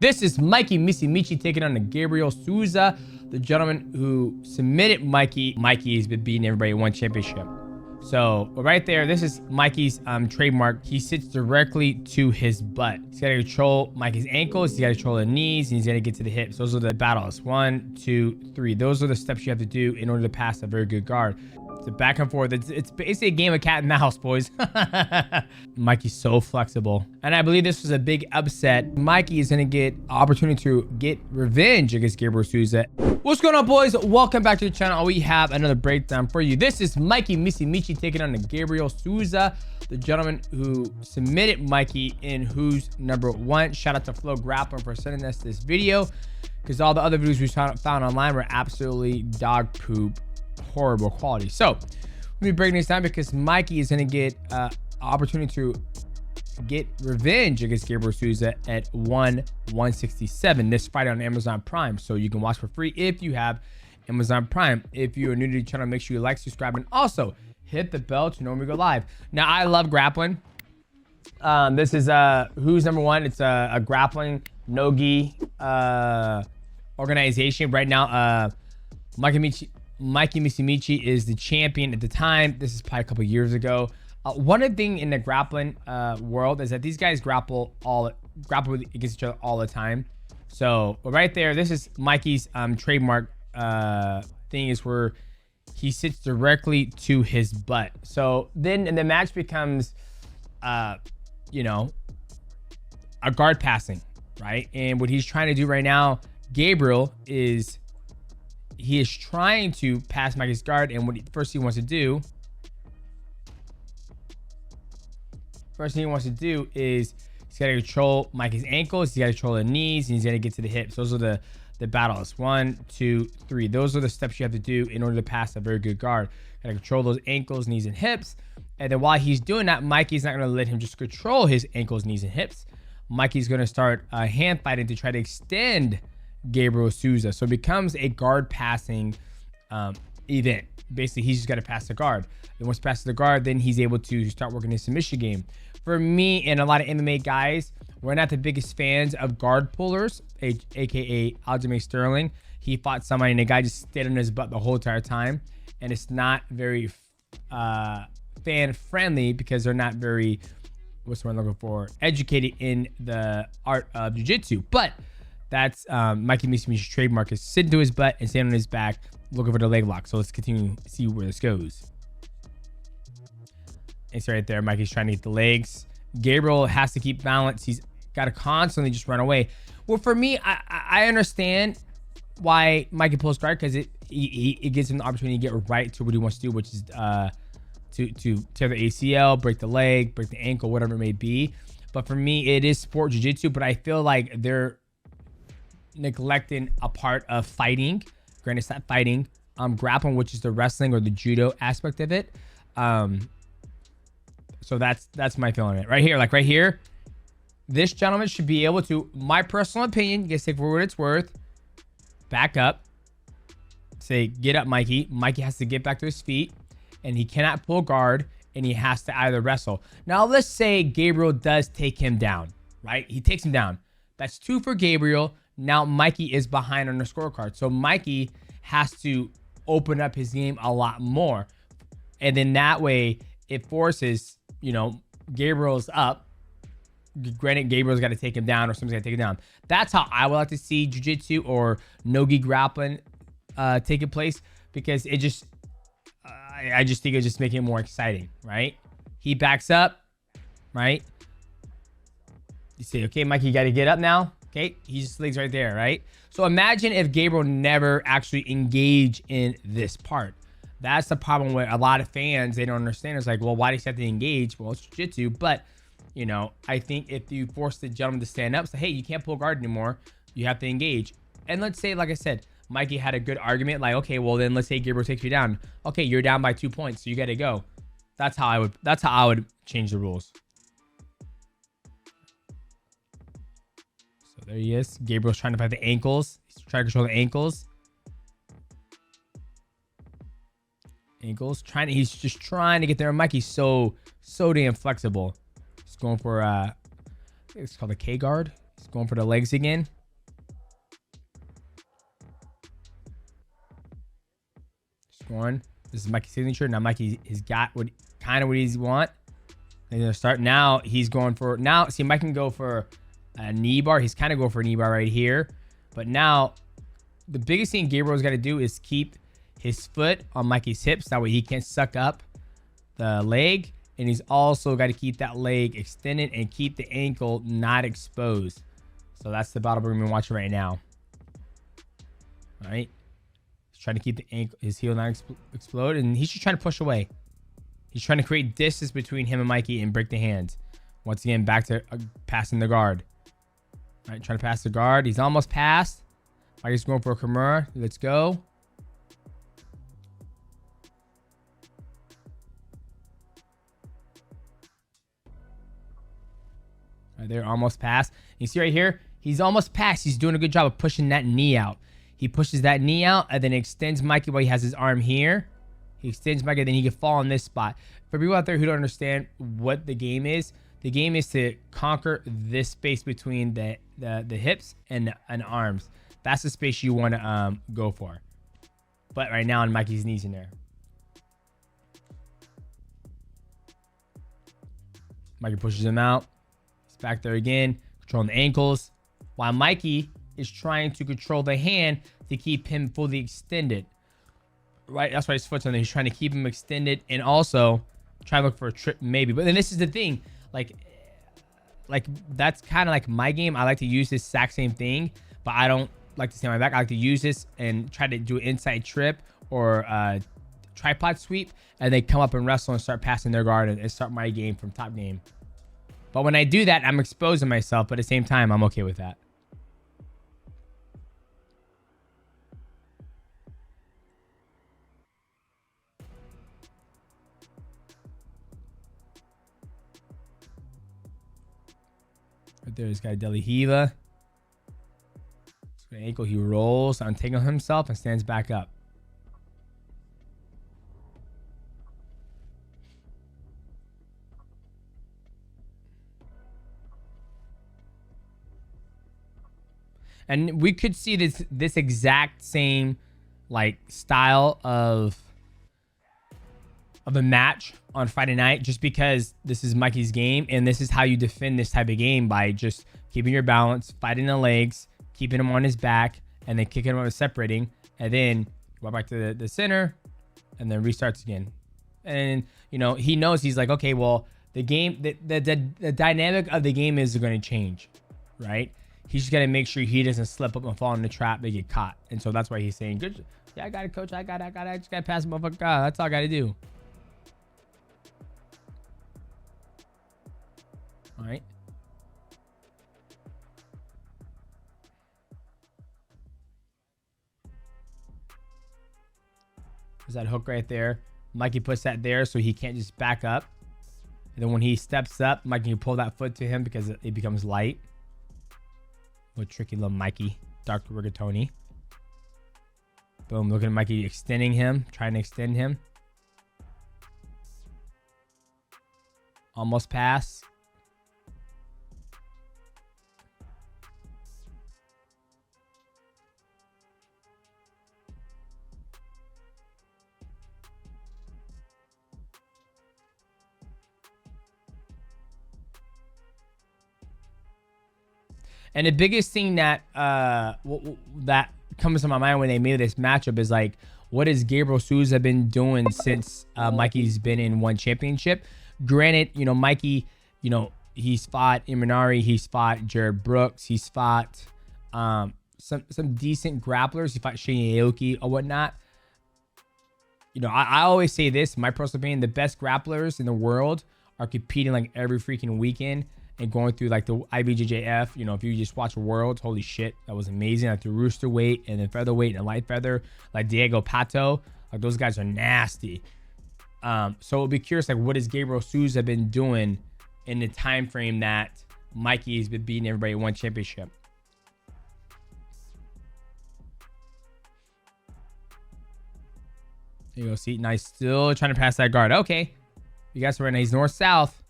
This is Mikey Musumeci taking on Gabriel Sousa, the gentleman who submitted Mikey. Mikey has been beating everybody in one championship. So right there, this is Mikey's trademark. He sits directly to his butt. He's got to control Mikey's ankles. He's got to control the knees, and he's got to get to the hips. Those are the battles. 1, 2, 3. Those are the steps you have to do in order to pass a very good guard. So back and forth. It's basically a game of cat and mouse, boys. Mikey's so flexible. And I believe this was a big upset. Mikey is going to get opportunity to get revenge against Gabriel Sousa. What's going on, boys? Welcome back to the channel. We have another breakdown for you. This is Mikey Musumeci taking on Gabriel Sousa, the gentleman who submitted Mikey in Who's Number One. Shout out to Flow Grappling for sending us this video, because all the other videos we found online were absolutely dog poop, horrible quality. So let me break this down, because Mikey is going to get opportunity to get revenge against Gabriel Sousa at 167. This fight on Amazon Prime, so you can watch for free if you have Amazon Prime. If you are new to the channel, make sure you like, subscribe, and also hit the bell to know when we go live. Now, I love grappling. This is Who's Number One. It's a grappling no-gi organization right now. Mikey Musumeci is the champion at the time. This is probably a couple years ago. One of the things in the grappling world is that these guys grapple against each other all the time. So right there, this is Mikey's trademark thing, is where he sits directly to his butt. So then the match becomes, you know, a guard passing, right? And what he's trying to do right now, Gabriel, is he is trying to pass Mikey's guard, and what first thing he wants to do is he's got to control Mikey's ankles. He's got to control the knees, and he's got to get to the hips. Those are the battles. 1, 2, 3. Those are the steps you have to do in order to pass a very good guard. Got to control those ankles, knees, and hips. And then while he's doing that, Mikey's not going to let him just control his ankles, knees, and hips. Mikey's going to start hand fighting to try to extend Gabriel Sousa. So it becomes a guard passing event. Basically, he's just got to pass the guard. And once he passes the guard, then he's able to start working his submission game. For me and a lot of MMA guys, we're not the biggest fans of guard pullers, aka Aljamain Sterling. He fought somebody and the guy just stayed on his butt the whole entire time. And it's not very fan friendly, because they're not very, what's the word I'm looking for, educated in the art of jiu-jitsu. But that's Mikey Musumeci's trademark, is sitting to his butt and standing on his back looking for the leg lock. So let's continue to see where this goes. It's right there. Mikey's trying to get the legs. Gabriel has to keep balance. He's got to constantly just run away. Well, for me, I understand why Mikey pulls guard, because it gives him the opportunity to get right to what he wants to do, which is to tear the ACL, break the leg, break the ankle, whatever it may be. But for me, it is sport jiu-jitsu, but I feel like they're neglecting a part of fighting. Granted, it's not fighting. Grappling, which is the wrestling or the judo aspect of it. So that's my feeling on it. Right here, like right here, this gentleman should be able to, my personal opinion, you guys take for what it's worth, back up, say, get up, Mikey. Mikey has to get back to his feet, and he cannot pull guard, and he has to either wrestle. Now, let's say Gabriel does take him down, right? He takes him down. That's 2 for Gabriel. Now Mikey is behind on the scorecard. So Mikey has to open up his game a lot more. And then that way it forces, you know, Gabriel's up. Granted, Gabriel's got to take him down, or somebody's got to take him down. That's how I would like to see jiu-jitsu or no-gi grappling taking place, because it just, I just think it just make it more exciting, right? He backs up, right? You say, okay, Mikey, you got to get up now. Okay, he just legs right there, right? So imagine if Gabriel never actually engaged in this part. That's the problem with a lot of fans. They don't understand. It's like, well, why do you have to engage? Well, it's jiu-jitsu. But, you know, I think if you force the gentleman to stand up, say, hey, you can't pull guard anymore, you have to engage. And let's say, like I said, Mikey had a good argument, like, okay, well, then let's say Gabriel takes you down. Okay, you're down by 2 points, so you got to go. That's how I would change the rules. There he is. Gabriel's trying to fight the ankles. He's trying to control the ankles. He's just trying to get there. Mikey's so damn flexible. He's going for, I think it's called a K guard. He's going for the legs again. Scoring. This is Mikey's signature. Now Mikey has got what he's want. They're gonna start now. He's going for now. See, Mike can go for a knee bar. He's kind of going for a knee bar right here. But now, the biggest thing Gabriel's got to do is keep his foot on Mikey's hips. That way he can't suck up the leg. And he's also got to keep that leg extended and keep the ankle not exposed. So that's the battle we're going to be watching right now. All right. He's trying to keep the ankle, his heel not explode. And he's just trying to push away. He's trying to create distance between him and Mikey and break the hands. Once again, back to passing the guard. All right, trying to pass the guard. He's almost passed. Mikey's going for a Kimura. Let's go. Right there, almost passed. You see right here, he's almost passed. He's doing a good job of pushing that knee out. He pushes that knee out and then extends Mikey while he has his arm here. He extends Mikey, then he can fall in this spot. For people out there who don't understand what the game is to conquer this space between the hips and arms. That's the space you want to go for. But right now, on Mikey's knees in there. Mikey pushes him out. He's back there again, controlling the ankles. While Mikey is trying to control the hand to keep him fully extended. Right, that's why his foot's on there. He's trying to keep him extended and also try to look for a trip maybe. But then this is the thing, like that's kind of like my game. I like to use this exact same thing, but I don't like to stay on my back. I like to use this and try to do an inside trip or tripod sweep, and they come up and wrestle and start passing their guard and start my game from top game. But when I do that, I'm exposing myself, but at the same time, I'm okay with that. Right there, he's got a Deli Hiva. Ankle, he rolls, untangles himself, and stands back up. And we could see this exact same like style of a match on Friday night, just because this is Mikey's game, and this is how you defend this type of game, by just keeping your balance, fighting the legs, keeping him on his back, and then kicking him out, separating, and then go back to the center, and then restarts again. And you know, he knows, he's like, okay, well, the game, the dynamic of the game is going to change, right? He's just got to make sure he doesn't slip up and fall in the trap and get caught. And so that's why he's saying, good, yeah, I got it, coach, I got it, I just got to pass the motherfucker. That's all I got to do. All right. There's that hook right there. Mikey puts that there so he can't just back up. And then when he steps up, Mikey can pull that foot to him because it becomes light. Little tricky little Mikey. Dark rigatoni. Boom. Look at Mikey extending him. Trying to extend him. Almost pass. And the biggest thing that that comes to my mind when they made this matchup is like, what has Gabriel Sousa been doing since Mikey's been in one championship? Granted, you know, Mikey, you know, he's fought Imanari, he's fought Jared Brooks, he's fought some decent grapplers. He fought Shinya Aoki or whatnot. You know, I always say this, my personal opinion, the best grapplers in the world are competing like every freaking weekend and going through like the IBJJF. You know, if you just watch Worlds, holy shit, that was amazing. Like the rooster weight and then featherweight and light feather, like Diego Pato, like those guys are nasty. So we'll be curious, like, what has Gabriel Sousa been doing in the time frame that Mikey's been beating everybody at one championship? There you go. See, nice. Still trying to pass that guard. Okay, you guys are right now. He's north south,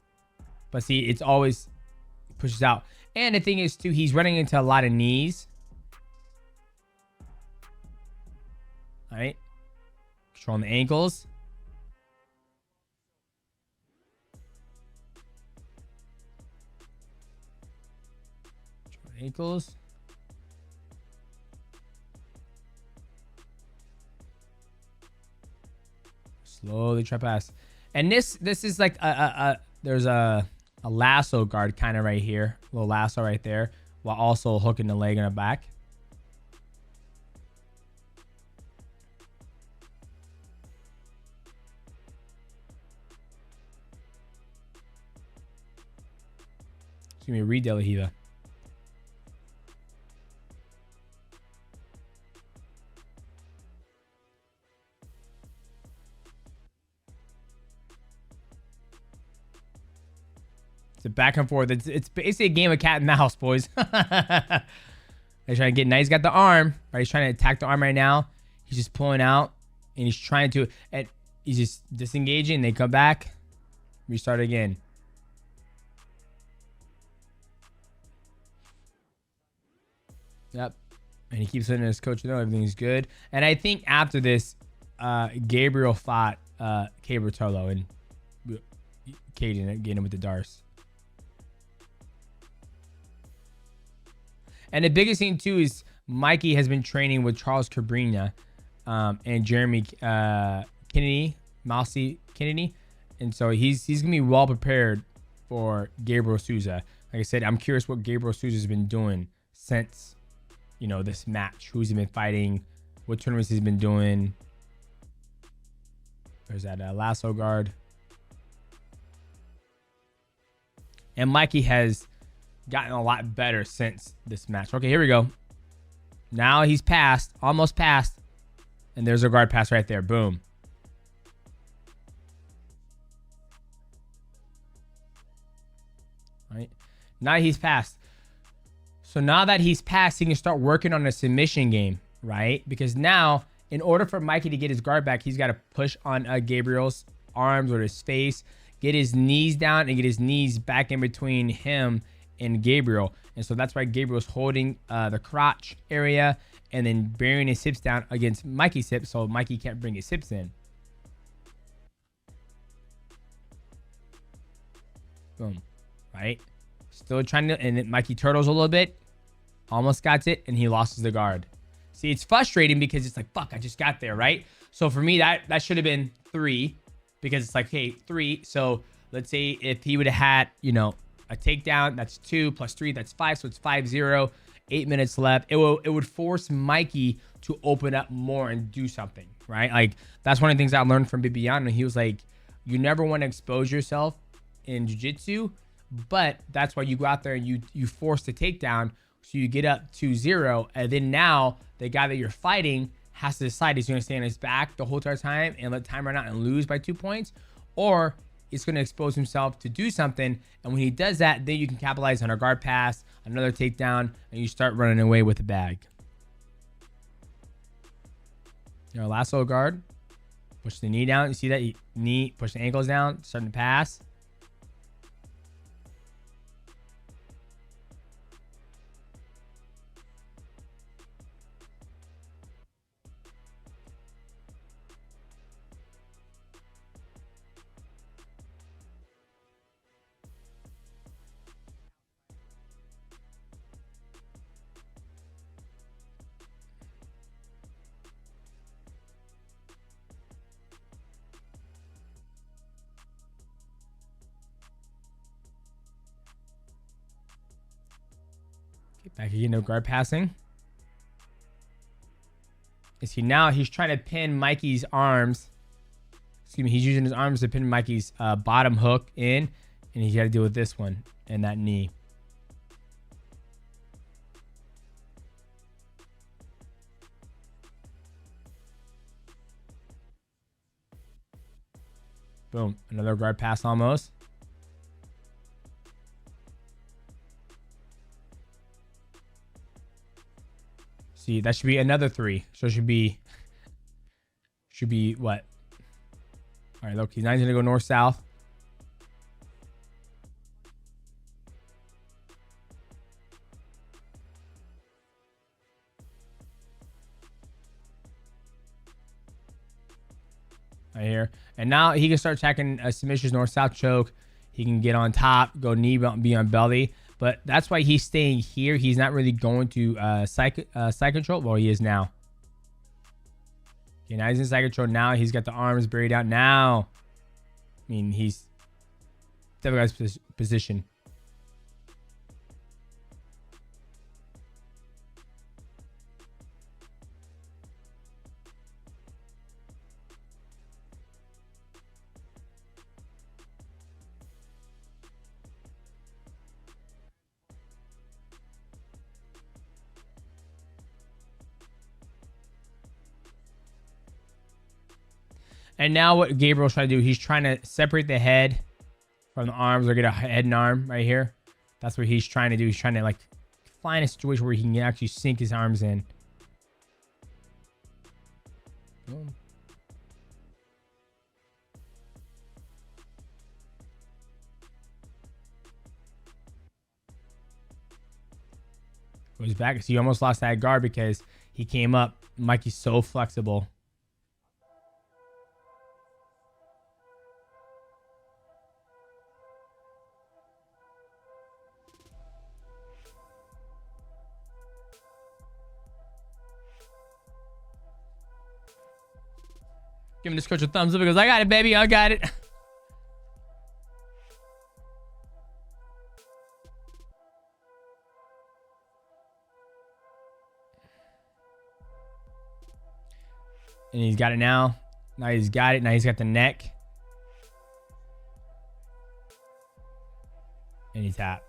but see, it's always pushes out. And the thing is, too, he's running into a lot of knees. All right. Controlling the ankles. Ankles. Slowly try pass. And this is like there's a lasso guard kind of right here. A little lasso right there. While also hooking the leg in the back. It's gonna be a read De La Hiva. It's a back and forth. It's basically a game of cat and mouse, boys. They're trying to get. Now he's got the arm. Right, he's trying to attack the arm right now. He's just pulling out, and he's trying to. And he's just disengaging. They come back. Restart again. Yep. And he keeps letting his coach know everything's good. And I think after this, Gabriel fought Cabertolo and Caden getting him with the Darce. And the biggest thing too is Mikey has been training with Charles Cabrina and Jeremy Kennedy, Mousy Kennedy. And so he's gonna be well prepared for Gabriel Sousa. Like I said, I'm curious what Gabriel Sousa's been doing since, you know, this match. Who's he been fighting? What tournaments he's been doing? There's that lasso guard. And Mikey has gotten a lot better since this match. Okay, here we go. Now he's passed, almost passed. And there's a guard pass right there. Boom. Right. Now he's passed. So now that he's passed, he can start working on a submission game, right? Because now, in order for Mikey to get his guard back, he's got to push on Gabriel's arms or his face, get his knees down, and get his knees back in between him and Gabriel. And so that's why Gabriel's holding the crotch area and then burying his hips down against Mikey's hips, so Mikey can't bring his hips in. Boom. Right? Still trying to, and then Mikey turtles a little bit. Almost got it, and he loses the guard. See, it's frustrating because it's like, fuck, I just got there, right? So for me, that should have been 3, because it's like, hey, 3. So let's say if he would have had, you know, a takedown, that's 2 plus 3, that's 5. So it's 5-0, 8 minutes left. It would force Mikey to open up more and do something, right? Like, that's one of the things I learned from Bibiano. He was like, you never want to expose yourself in jiu-jitsu, but that's why you go out there and you force the takedown, so you get up 2-0, and then now the guy that you're fighting has to decide he's going to stay on his back the whole entire time and let time run out and lose by 2 points, or he's going to expose himself to do something. And when he does that, then you can capitalize on a guard pass, another takedown, and you start running away with the bag. You know, lasso guard, push the knee down. You see that? Knee, push the ankles down, starting to pass. Get back again, no guard passing. You see, now he's trying to pin Mikey's arms. Excuse me, he's using his arms to pin Mikey's bottom hook in, and he's got to deal with this one and that knee. Boom, another guard pass almost. See, that should be another 3. So it should be what? All right, look, he's not going to go north-south. right here. And now he can start attacking submissions, north-south choke. He can get on top, go knee, be on belly. But that's why he's staying here. He's not really going to side control. Well, he is now. Okay, now he's in side control. Now he's got the arms buried out. Now, I mean, he's definitely got his position. And now what Gabriel's trying to do, he's trying to separate the head from the arms or get a head and arm right here. That's what he's trying to do. He's trying to like find a situation where he can actually sink his arms in. Boom. Goes back. So he almost lost that guard because he came up. Mikey's so flexible. Giving this coach a thumbs up because I got it, baby. I got it. And he's got it now. Now he's got it. Now he's got the neck. And he's tapped.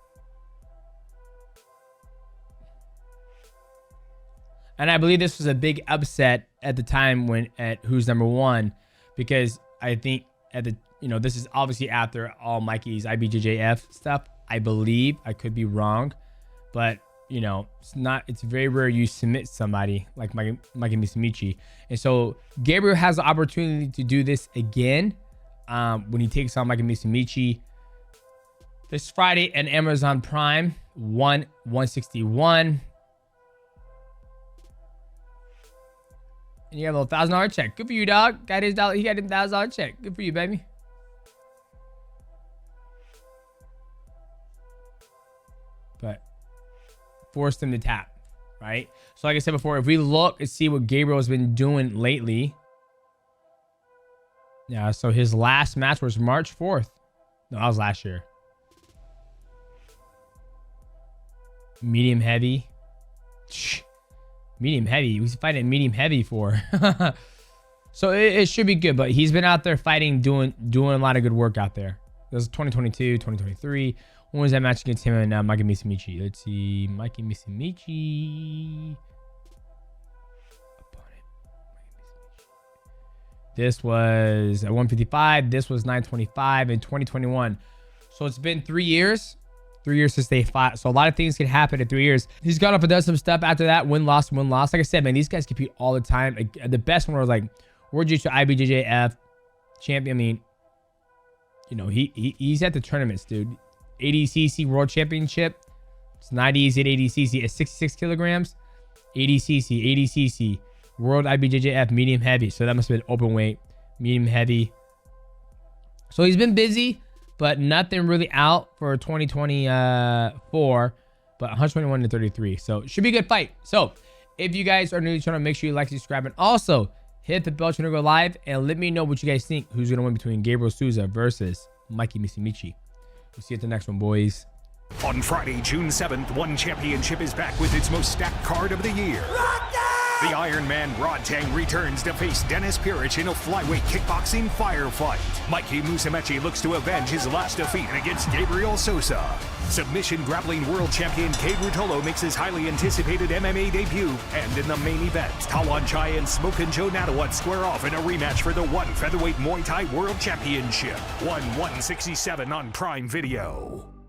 And I believe this was a big upset at the time when at who's number one, because I think at the, this is obviously after all Mikey's IBJJF stuff. I believe, I could be wrong, but it's very rare you submit somebody like Mikey Musumeci. And so Gabriel has the opportunity to do this again when he takes on Mikey Musumeci this Friday at Amazon Prime, 161. And you have a little $1,000 check. Good for you, dog. Got his dollar. He got him $1,000 check. Good for you, baby. But forced him to tap, right? So like I said before, if we look and see what Gabriel has been doing lately. Yeah, so his last match was March 4th. No, that was last year. Medium heavy. Medium heavy. He was fighting medium heavy for. So it should be good, but he's been out there fighting, doing a lot of good work out there. This is 2022, 2023. When was that match against him and Mikey Musumeci? Let's see. Mikey Musumeci. Opponent. This was at 155. This was 925 in 2021. So it's been 3 years. 3 years since they fought. So a lot of things can happen in 3 years. He's gone up and done some stuff after that. Win, loss, win, loss. Like I said, man, these guys compete all the time. Like, the best one was like World Jiu-Jitsu IBJJF champion. I mean, he's at the tournaments, dude. ADCC World Championship. It's not easy at ADCC at 66 kilograms. ADCC World IBJJF medium heavy. So that must have been open weight, medium heavy. So he's been busy, but nothing really out for 2024, but 121 to 33. So it should be a good fight. So if you guys are new to the channel, make sure you like, subscribe, and also hit the bell to go live and let me know what you guys think. Who's going to win between Gabriel Sousa versus Mikey Musumeci. We'll see you at the next one, boys. On Friday, June 7th, One Championship is back with its most stacked card of the year. The Iron Man Rodtang returns to face Dennis Pirich in a flyweight kickboxing firefight. Mikey Musumeci looks to avenge his last defeat against Gabriel Sousa. Submission grappling world champion Cade Rutolo makes his highly anticipated MMA debut. And in the main event, Tawan Chai and Smokin' Joe Nadawat square off in a rematch for the One Featherweight Muay Thai World Championship. 167 on Prime Video.